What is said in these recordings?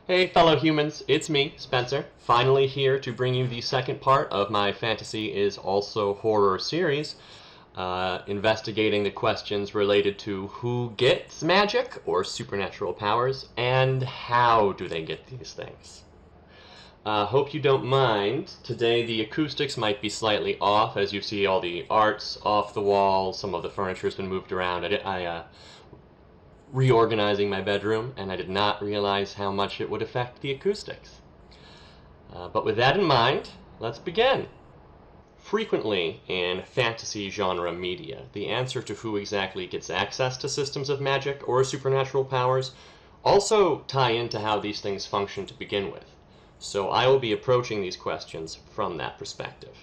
Hey fellow humans, it's me, Spencer, finally here to bring you the second part of my Fantasy is Also Horror series, investigating the questions related to who gets magic or supernatural powers, and how do they get these things. Hope you don't mind. Today the acoustics might be slightly off, as you see all the art's off the wall, some of the furniture's been moved around. I reorganizing my bedroom, and I did not realize how much it would affect the acoustics. But with that in mind, let's begin. Frequently in fantasy genre media, the answer to who exactly gets access to systems of magic or supernatural powers also tie into how these things function to begin with. So I will be approaching these questions from that perspective.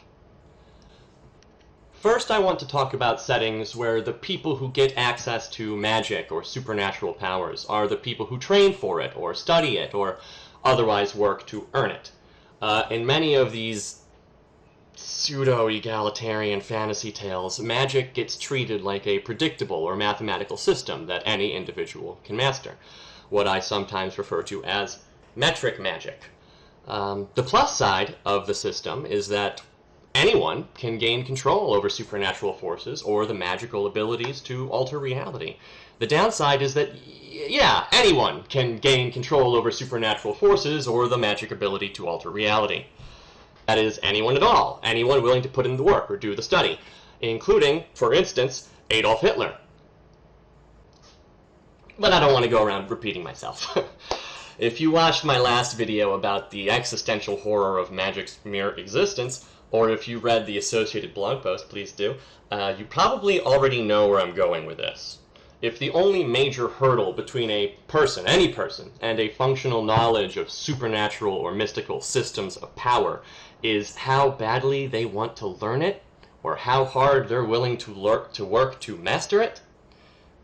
First, I want to talk about settings where the people who get access to magic or supernatural powers are the people who train for it, or study it, or otherwise work to earn it. In many of these pseudo-egalitarian fantasy tales, magic gets treated like a predictable or mathematical system that any individual can master, what I sometimes refer to as metric magic. The plus side of the system is that anyone can gain control over supernatural forces or the magical abilities to alter reality. The downside is that, yeah, anyone can gain control over supernatural forces or the magic ability to alter reality. That is, anyone at all, anyone willing to put in the work or do the study, including, for instance, Adolf Hitler. But I don't want to go around repeating myself. If you watched my last video about the existential horror of magic's mere existence, or if you read the associated blog post, please do, you probably already know where I'm going with this. If the only major hurdle between a person, any person, and a functional knowledge of supernatural or mystical systems of power is how badly they want to learn it, or how hard they're willing to work to master it,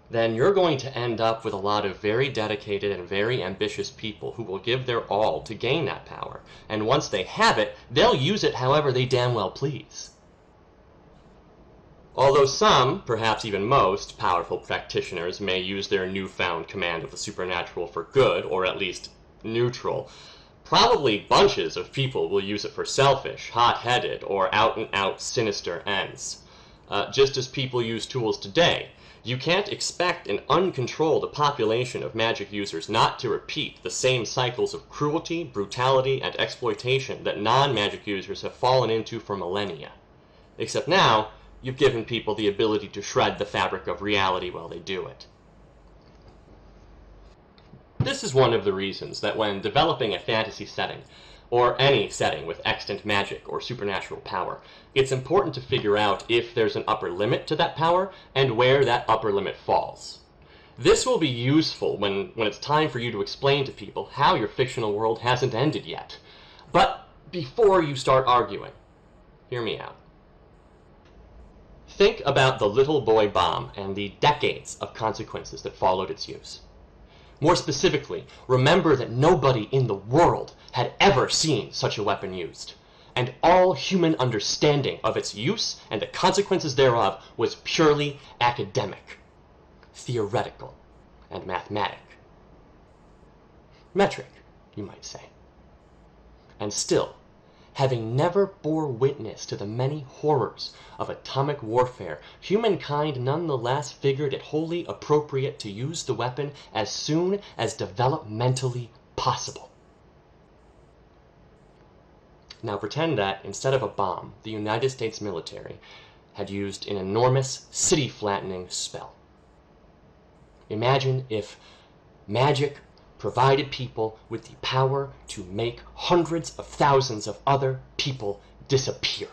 then you're going to end up with a lot of very dedicated and very ambitious people who will give their all to gain that power. And once they have it, they'll use it however they damn well please. Although some, perhaps even most, powerful practitioners may use their newfound command of the supernatural for good, or at least neutral, probably bunches of people will use it for selfish, hot-headed, or out-and-out sinister ends. Just as people use tools today, you can't expect an uncontrolled population of magic users not to repeat the same cycles of cruelty, brutality, and exploitation that non-magic users have fallen into for millennia. Except now, you've given people the ability to shred the fabric of reality while they do it. This is one of the reasons that when developing a fantasy setting, or any setting with extant magic or supernatural power, it's important to figure out if there's an upper limit to that power and where that upper limit falls. This will be useful when it's time for you to explain to people how your fictional world hasn't ended yet. But before you start arguing, hear me out. Think about the little boy bomb and the decades of consequences that followed its use. More specifically, remember that nobody in the world had ever seen such a weapon used, and all human understanding of its use and the consequences thereof was purely academic, theoretical, and mathematic. Metric, you might say. And still, having never bore witness to the many horrors of atomic warfare, humankind nonetheless figured it wholly appropriate to use the weapon as soon as developmentally possible. Now pretend that, instead of a bomb, the United States military had used an enormous city-flattening spell. Imagine if magic provided people with the power to make hundreds of thousands of other people disappear.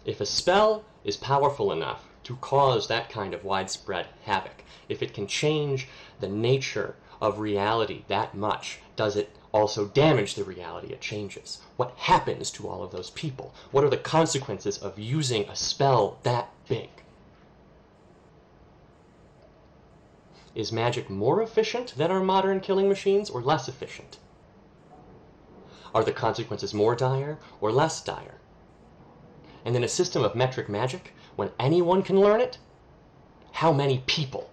If a spell is powerful enough to cause that kind of widespread havoc, if it can change the nature of reality that much, does it also damage the reality it changes? What happens to all of those people? What are the consequences of using a spell that big? Is magic more efficient than our modern killing machines, or less efficient? Are the consequences more dire or less dire? And in a system of metric magic, when anyone can learn it, how many people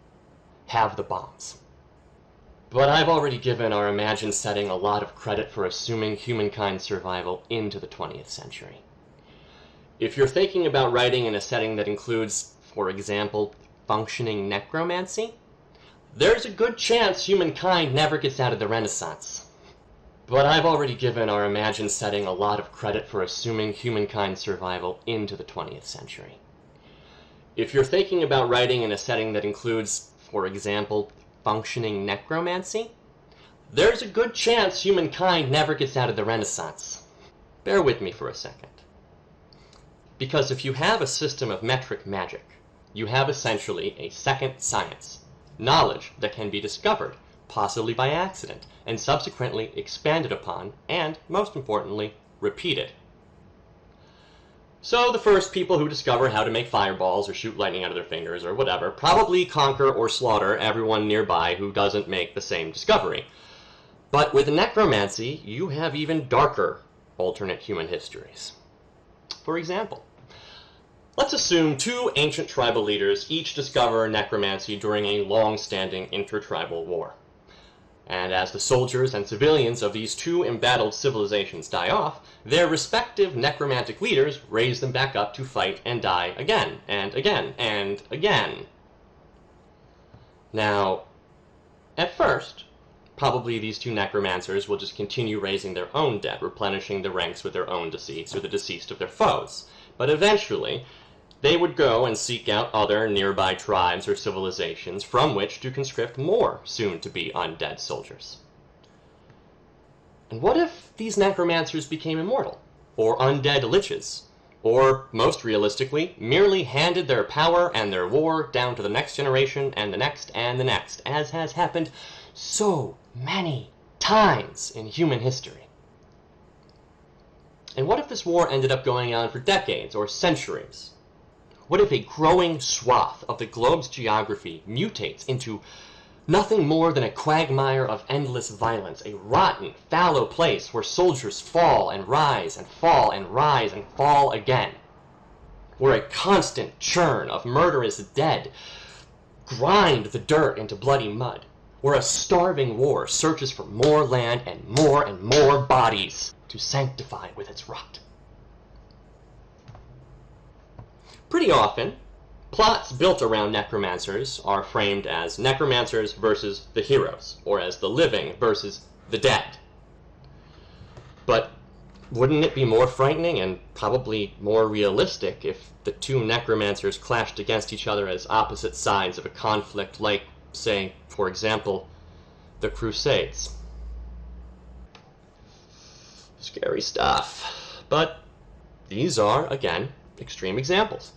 have the bombs. But I've already given our imagined setting a lot of credit for assuming humankind's survival into the 20th century. If you're thinking about writing in a setting that includes, for example, functioning necromancy, there's a good chance humankind never gets out of the Renaissance. But I've already given our imagined setting a lot of credit for assuming humankind's survival into the 20th century. If you're thinking about writing in a setting that includes, for example, functioning necromancy, there's a good chance humankind never gets out of the Renaissance. Bear with me for a second. Because if you have a system of metric magic, you have essentially a second science, knowledge that can be discovered, possibly by accident, and subsequently expanded upon, and, most importantly, repeated. So the first people who discover how to make fireballs or shoot lightning out of their fingers or whatever probably conquer or slaughter everyone nearby who doesn't make the same discovery. But with necromancy, you have even darker alternate human histories. For example, let's assume two ancient tribal leaders each discover necromancy during a long-standing intertribal war. And as the soldiers and civilians of these two embattled civilizations die off, their respective necromantic leaders raise them back up to fight and die again, and again, and again. Now, at first, probably these two necromancers will just continue raising their own dead, replenishing the ranks with their own deceased or the deceased of their foes. But eventually, they would go and seek out other nearby tribes or civilizations from which to conscript more soon-to-be undead soldiers. And what if these necromancers became immortal, or undead liches, or, most realistically, merely handed their power and their war down to the next generation and the next and the next, as has happened so many times in human history? And what if this war ended up going on for decades or centuries? What if a growing swath of the globe's geography mutates into nothing more than a quagmire of endless violence, a rotten, fallow place where soldiers fall and rise and fall and rise and fall again, where a constant churn of murderous dead grind the dirt into bloody mud, where a starving war searches for more land and more bodies to sanctify with its rot? Pretty often, plots built around necromancers are framed as necromancers versus the heroes, or as the living versus the dead. But wouldn't it be more frightening and probably more realistic if the two necromancers clashed against each other as opposite sides of a conflict like, say, for example, the Crusades? Scary stuff. But these are, again, extreme examples.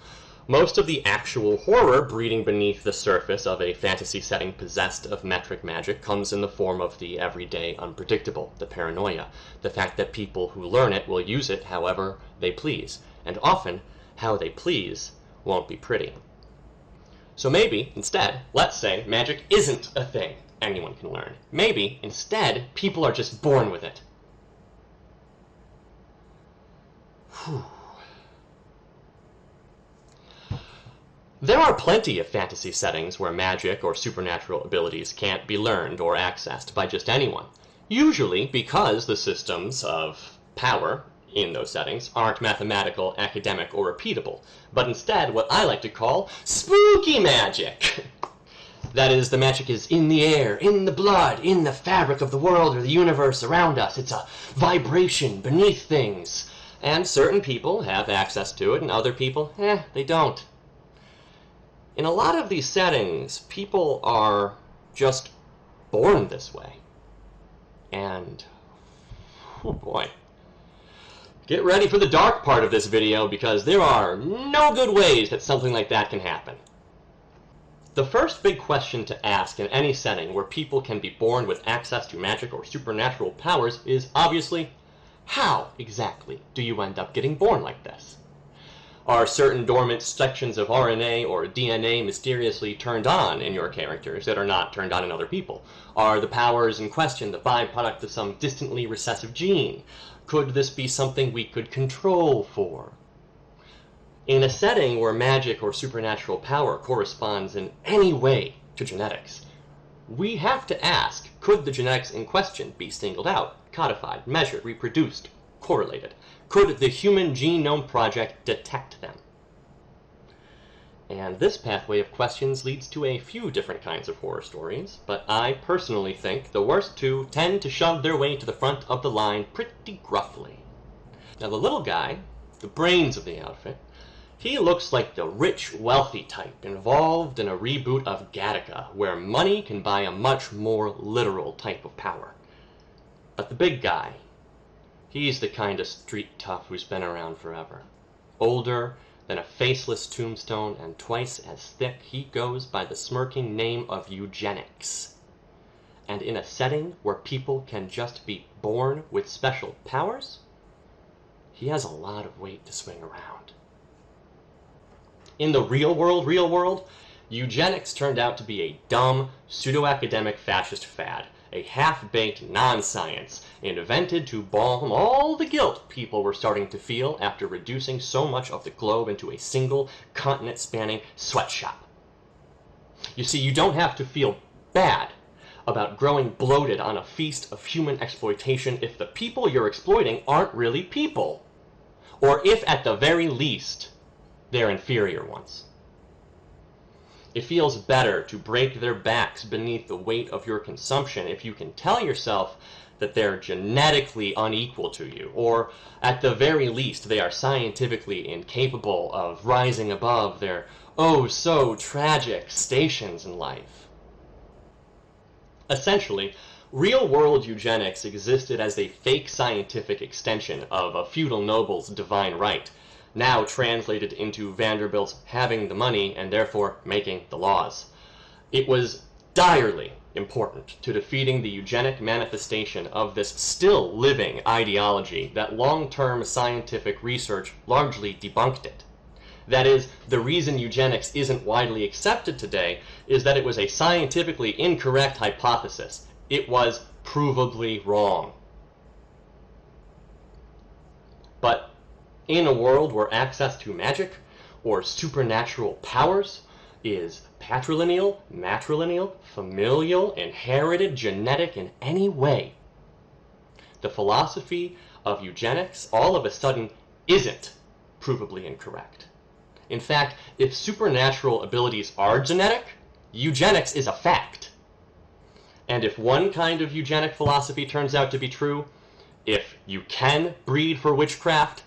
Most of the actual horror breeding beneath the surface of a fantasy setting possessed of metric magic comes in the form of the everyday unpredictable, the paranoia, the fact that people who learn it will use it however they please, and often how they please won't be pretty. So maybe, instead, let's say magic isn't a thing anyone can learn. Maybe, instead, people are just born with it. Whew. There are plenty of fantasy settings where magic or supernatural abilities can't be learned or accessed by just anyone, usually because the systems of power in those settings aren't mathematical, academic, or repeatable, but instead what I like to call spooky magic. That is, the magic is in the air, in the blood, in the fabric of the world or the universe around us. It's a vibration beneath things, and certain people have access to it and other people, they don't. In a lot of these settings, people are just born this way. And, oh boy. Get ready for the dark part of this video, because there are no good ways that something like that can happen. The first big question to ask in any setting where people can be born with access to magic or supernatural powers is obviously, how exactly do you end up getting born like this? Are certain dormant sections of RNA or DNA mysteriously turned on in your characters that are not turned on in other people? Are the powers in question the byproduct of some distantly recessive gene? Could this be something we could control for? In a setting where magic or supernatural power corresponds in any way to genetics, we have to ask, could the genetics in question be singled out, codified, measured, reproduced, correlated? Could the Human Genome Project detect them? And this pathway of questions leads to a few different kinds of horror stories, but I personally think the worst two tend to shove their way to the front of the line pretty gruffly. Now the little guy, the brains of the outfit, he looks like the rich, wealthy type involved in a reboot of Gattaca, where money can buy a much more literal type of power. But the big guy, he's the kind of street tough who's been around forever. Older than a faceless tombstone, and twice as thick, he goes by the smirking name of eugenics. And in a setting where people can just be born with special powers, he has a lot of weight to swing around. In the real world, eugenics turned out to be a dumb, pseudo-academic fascist fad, a half-baked non-science invented to balm all the guilt people were starting to feel after reducing so much of the globe into a single, continent-spanning sweatshop. You see, you don't have to feel bad about growing bloated on a feast of human exploitation if the people you're exploiting aren't really people, or if, at the very least, they're inferior ones. It feels better to break their backs beneath the weight of your consumption if you can tell yourself that they're genetically unequal to you, or at the very least they are scientifically incapable of rising above their oh-so-tragic stations in life. Essentially, real-world eugenics existed as a fake scientific extension of a feudal noble's divine right, now translated into Vanderbilt's having the money and therefore making the laws. It was direly important to defeating the eugenic manifestation of this still living ideology that long-term scientific research largely debunked it. That is, the reason eugenics isn't widely accepted today is that it was a scientifically incorrect hypothesis. It was provably wrong. But in a world where access to magic or supernatural powers is patrilineal, matrilineal, familial, inherited, genetic in any way, the philosophy of eugenics all of a sudden isn't provably incorrect. In fact, if supernatural abilities are genetic, eugenics is a fact. And if one kind of eugenic philosophy turns out to be true, if you can breed for witchcraft,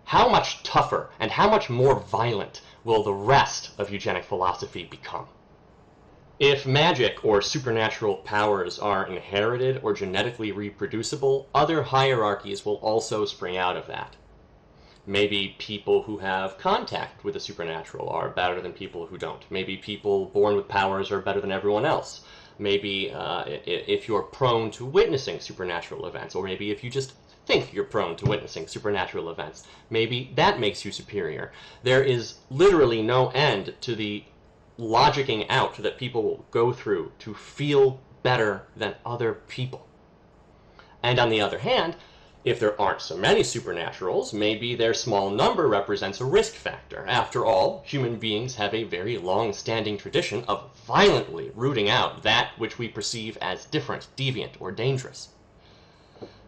how much tougher and how much more violent will the rest of eugenic philosophy become? If magic or supernatural powers are inherited or genetically reproducible, other hierarchies will also spring out of that. Maybe people who have contact with the supernatural are better than people who don't. Maybe people born with powers are better than everyone else. Maybe if you're prone to witnessing supernatural events, or maybe if you just think you're prone to witnessing supernatural events, maybe that makes you superior. There is literally no end to the logicking out that people will go through to feel better than other people. And on the other hand, if there aren't so many supernaturals, maybe their small number represents a risk factor. After all, human beings have a very long-standing tradition of violently rooting out that which we perceive as different, deviant, or dangerous.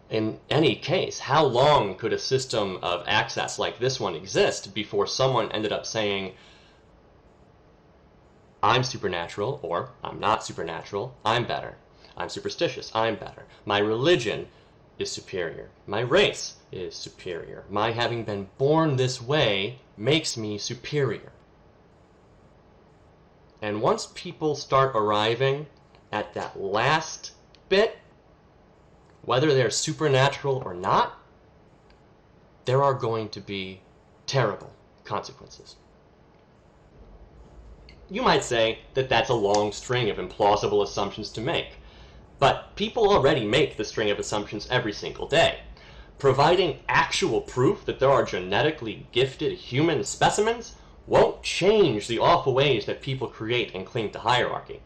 In any case, how long could a system of access like this one exist before someone ended up saying, I'm supernatural, or I'm not supernatural, I'm better. I'm superstitious, I'm better. My religion is superior. My race is superior. My having been born this way makes me superior. And once people start arriving at that last bit, whether they're supernatural or not, there are going to be terrible consequences. You might say that that's a long string of implausible assumptions to make. But people already make the string of assumptions every single day. Providing actual proof that there are genetically gifted human specimens won't change the awful ways that people create and cling to hierarchy.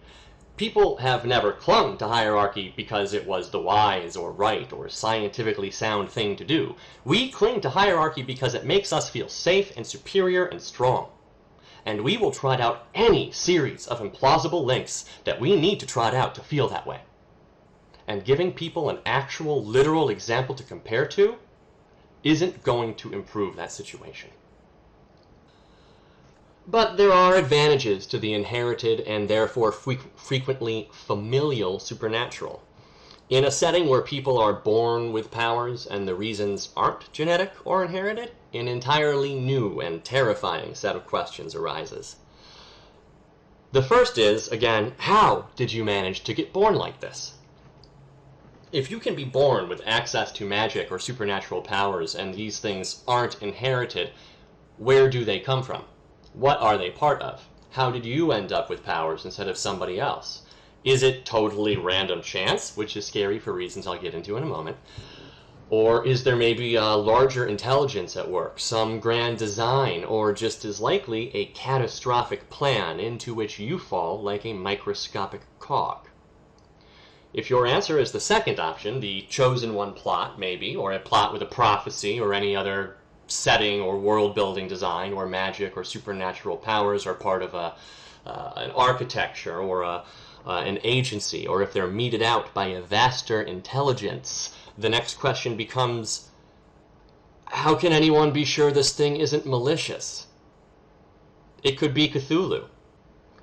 People have never clung to hierarchy because it was the wise or right or scientifically sound thing to do. We cling to hierarchy because it makes us feel safe and superior and strong. and we will trot out any series of implausible links that we need to trot out to feel that way. And giving people an actual, literal example to compare to isn't going to improve that situation. But there are advantages to the inherited and therefore frequently familial supernatural. In a setting where people are born with powers and the reasons aren't genetic or inherited, an entirely new and terrifying set of questions arises. The first is, again, how did you manage to get born like this? If you can be born with access to magic or supernatural powers and these things aren't inherited, where do they come from? What are they part of? How did you end up with powers instead of somebody else? Is it totally random chance, which is scary for reasons I'll get into in a moment? Or is there maybe a larger intelligence at work, some grand design, or just as likely a catastrophic plan into which you fall like a microscopic cog? If your answer is the second option, the chosen one plot maybe, or a plot with a prophecy or any other setting or world-building design where magic or supernatural powers are part of an architecture or an agency, or if they're meted out by a vaster intelligence, the next question becomes, how can anyone be sure this thing isn't malicious? It could be Cthulhu.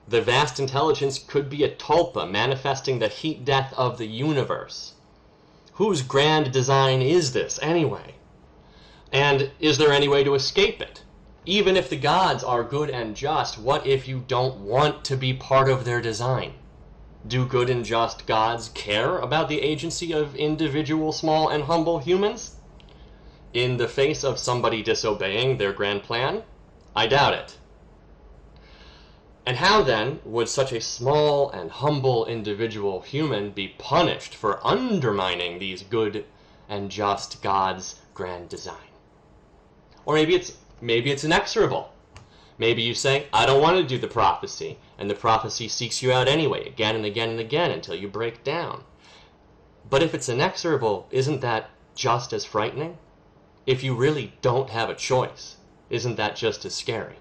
The vast intelligence could be a tulpa manifesting the heat death of the universe. Whose grand design is this, anyway? And is there any way to escape it? Even if the gods are good and just, what if you don't want to be part of their design? Do good and just gods care about the agency of individual small and humble humans? In the face of somebody disobeying their grand plan? I doubt it. And how then would such a small and humble individual human be punished for undermining these good and just gods' grand design? Or maybe it's inexorable. Maybe you say, I don't want to do the prophecy, and the prophecy seeks you out anyway, again and again and again, until you break down. But if it's inexorable, isn't that just as frightening? If you really don't have a choice, isn't that just as scary?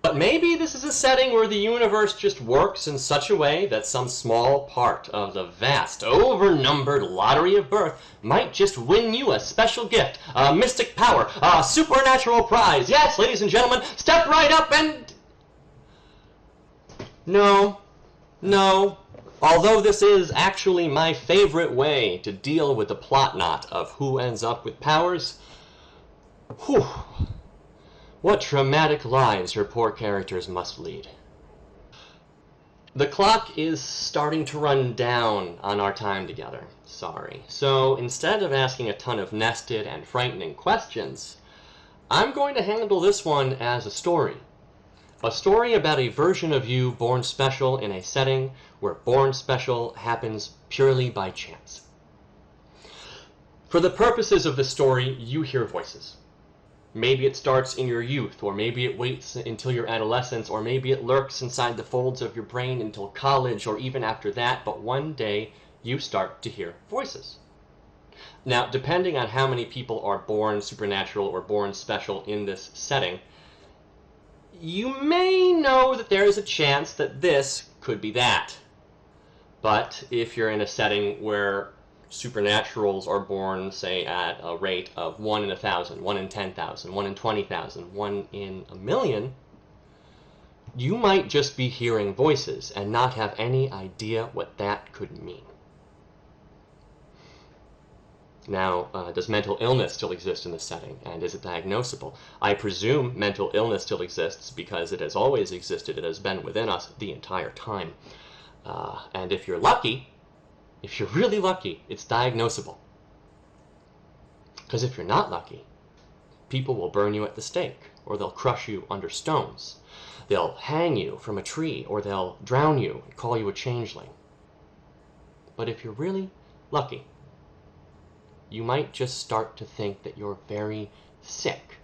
But maybe this is a setting where the universe just works in such a way that some small part of the vast, over-numbered lottery of birth might just win you a special gift, a mystic power, a supernatural prize. Yes, ladies and gentlemen, step right up and... No. Although this is actually my favorite way to deal with the plot knot of who ends up with powers, whew. What traumatic lives her poor characters must lead. The clock is starting to run down on our time together. Sorry. So instead of asking a ton of nested and frightening questions, I'm going to handle this one as a story. A story about a version of you born special in a setting where born special happens purely by chance. For the purposes of this story, you hear voices. Maybe it starts in your youth, or maybe it waits until your adolescence, or maybe it lurks inside the folds of your brain until college, or even after that, but one day you start to hear voices. Now, depending on how many people are born supernatural or born special in this setting, you may know that there is a chance that this could be that. But if you're in a setting where supernaturals are born, say, at a rate of 1 in 1,000, 1 in 10,000, 1 in 20,000, 1 in a million, you might just be hearing voices and not have any idea what that could mean. Now, does mental illness still exist in this setting, and is it diagnosable? I presume mental illness still exists because it has always existed. It has been within us the entire time. And if you're lucky, if you're really lucky, it's diagnosable. Because if you're not lucky, people will burn you at the stake, or they'll crush you under stones. They'll hang you from a tree, or they'll drown you and call you a changeling. But if you're really lucky, you might just start to think that you're very sick,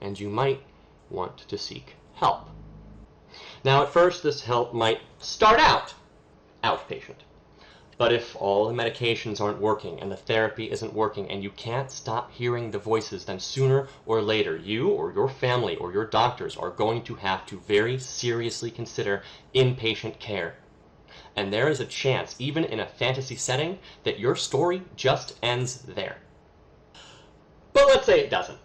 and you might want to seek help. Now, at first, this help might start out outpatient. But if all the medications aren't working and the therapy isn't working and you can't stop hearing the voices, then sooner or later you or your family or your doctors are going to have to very seriously consider inpatient care. And there is a chance, even in a fantasy setting, that your story just ends there. But let's say it doesn't.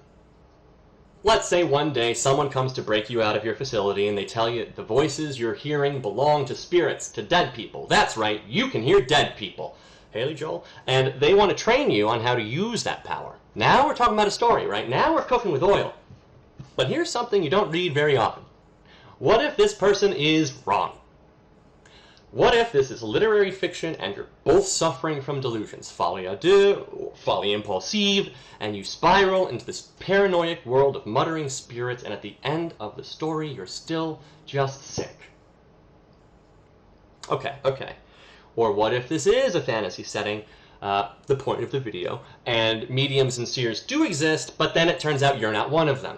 Let's say one day someone comes to break you out of your facility and they tell you the voices you're hearing belong to spirits, to dead people. That's right, you can hear dead people. Haley Joel? And they want to train you on how to use that power. Now we're talking about a story, right? Now we're cooking with oil. But here's something you don't read very often. What if this person is wrong? What if this is literary fiction and you're both suffering from delusions, folie à deux, or folie impulsive, and you spiral into this paranoid world of muttering spirits, and at the end of the story you're still just sick? Okay. Or what if this is a fantasy setting, the point of the video, and mediums and seers do exist, but then it turns out you're not one of them?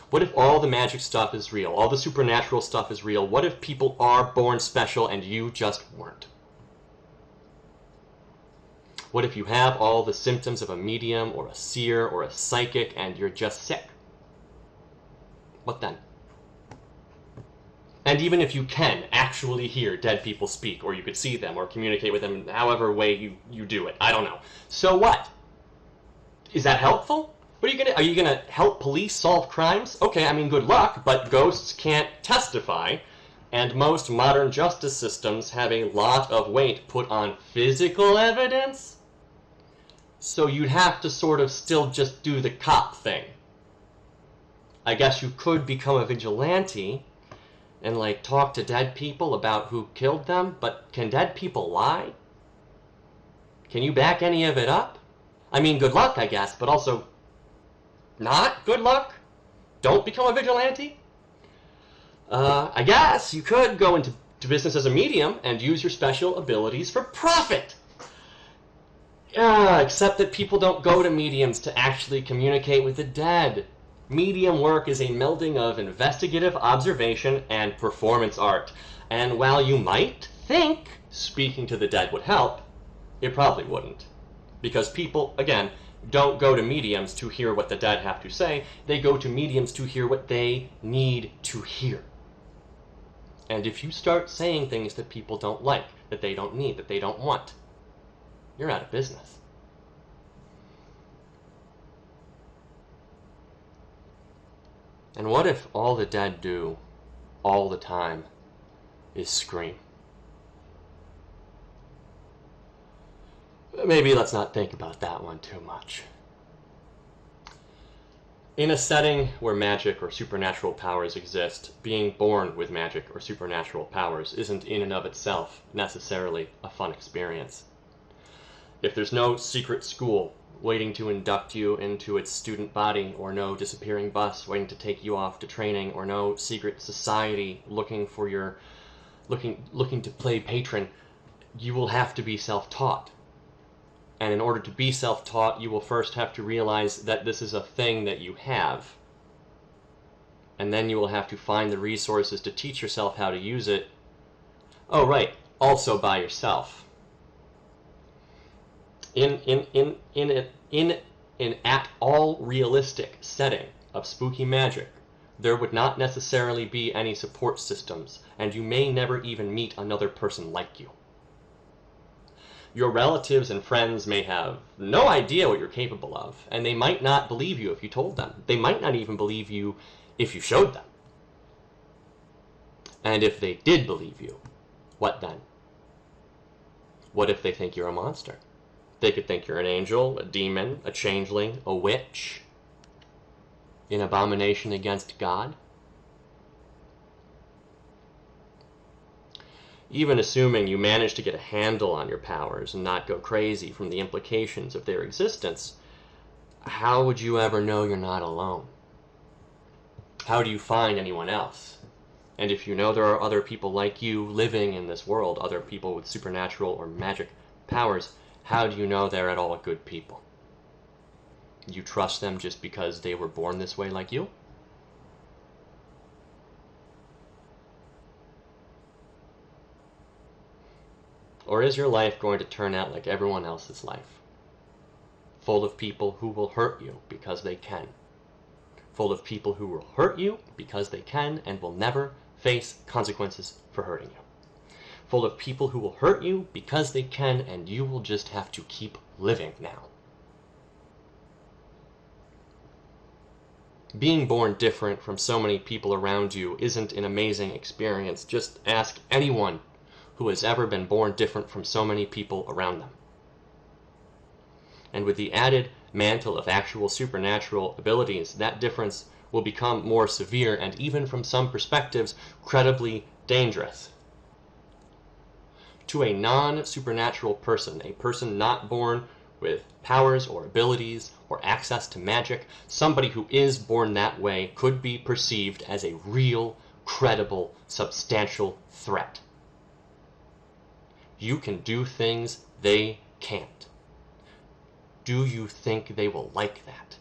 What if all the magic stuff is real? All the supernatural stuff is real? What if people are born special and you just weren't? What if you have all the symptoms of a medium or a seer or a psychic and you're just sick? What then? And even if you can actually hear dead people speak, or you could see them or communicate with them however way you do it, I don't know. So what? Is that helpful? Are you gonna help police solve crimes? Okay, I mean, good luck, but ghosts can't testify, and most modern justice systems have a lot of weight put on physical evidence. So you'd have to sort of still just do the cop thing. I guess you could become a vigilante and, like, talk to dead people about who killed them, but can dead people lie? Can you back any of it up? I mean, good luck, I guess, but also not good luck? Don't become a vigilante? I guess you could go into business as a medium and use your special abilities for profit. Except that people don't go to mediums to actually communicate with the dead. Medium work is a melding of investigative observation and performance art. And while you might think speaking to the dead would help, it probably wouldn't. Because people, again, don't go to mediums to hear what the dead have to say. They go to mediums to hear what they need to hear. And if you start saying things that people don't like, that they don't need, that they don't want, you're out of business. And what if all the dead do, all the time, is scream? Maybe let's not think about that one too much. In a setting where magic or supernatural powers exist, being born with magic or supernatural powers isn't in and of itself necessarily a fun experience. If there's no secret school waiting to induct you into its student body, or no disappearing bus waiting to take you off to training, or no secret society looking to play patron, you will have to be self-taught. And in order to be self-taught, you will first have to realize that this is a thing that you have. And then you will have to find the resources to teach yourself how to use it. Oh, right, also by yourself. In an at all realistic setting of spooky magic, there would not necessarily be any support systems, and you may never even meet another person like you. Your relatives and friends may have no idea what you're capable of, and they might not believe you if you told them. They might not even believe you if you showed them. And if they did believe you, what then? What if they think you're a monster? They could think you're an angel, a demon, a changeling, a witch, an abomination against God. Even assuming you manage to get a handle on your powers and not go crazy from the implications of their existence, how would you ever know you're not alone? How do you find anyone else? And if you know there are other people like you living in this world, other people with supernatural or magic powers, how do you know they're at all good people? You trust them just because they were born this way like you? Or is your life going to turn out like everyone else's life? Full of people who will hurt you because they can. Full of people who will hurt you because they can and will never face consequences for hurting you. Full of people who will hurt you because they can and you will just have to keep living now. Being born different from so many people around you isn't an amazing experience. Just ask anyone who has ever been born different from so many people around them. And with the added mantle of actual supernatural abilities, that difference will become more severe and even from some perspectives, credibly dangerous. To a non-supernatural person, a person not born with powers or abilities or access to magic, somebody who is born that way could be perceived as a real, credible, substantial threat. You can do things they can't. Do you think they will like that?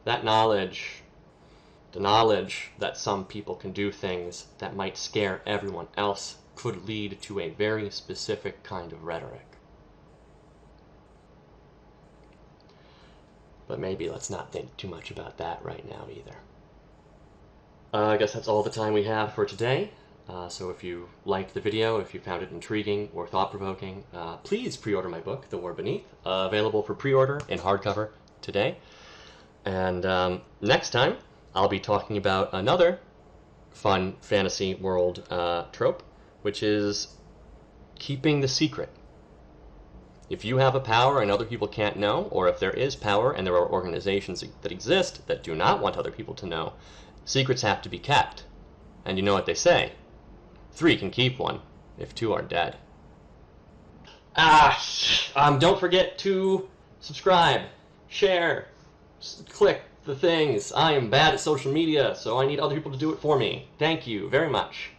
That knowledge, the knowledge that some people can do things that might scare everyone else, could lead to a very specific kind of rhetoric. But maybe let's not think too much about that right now either. I guess that's all the time we have for today. So if you liked the video, if you found it intriguing or thought-provoking, please pre-order my book, The War Beneath, available for pre-order in hardcover today. And next time, I'll be talking about another fun fantasy world trope, which is keeping the secret. If you have a power and other people can't know, or if there is power and there are organizations that exist that do not want other people to know, secrets have to be kept. And you know what they say, 3 can keep one if 2 are dead. Don't forget to subscribe, share, click the things. I am bad at social media, so I need other people to do it for me. Thank you very much.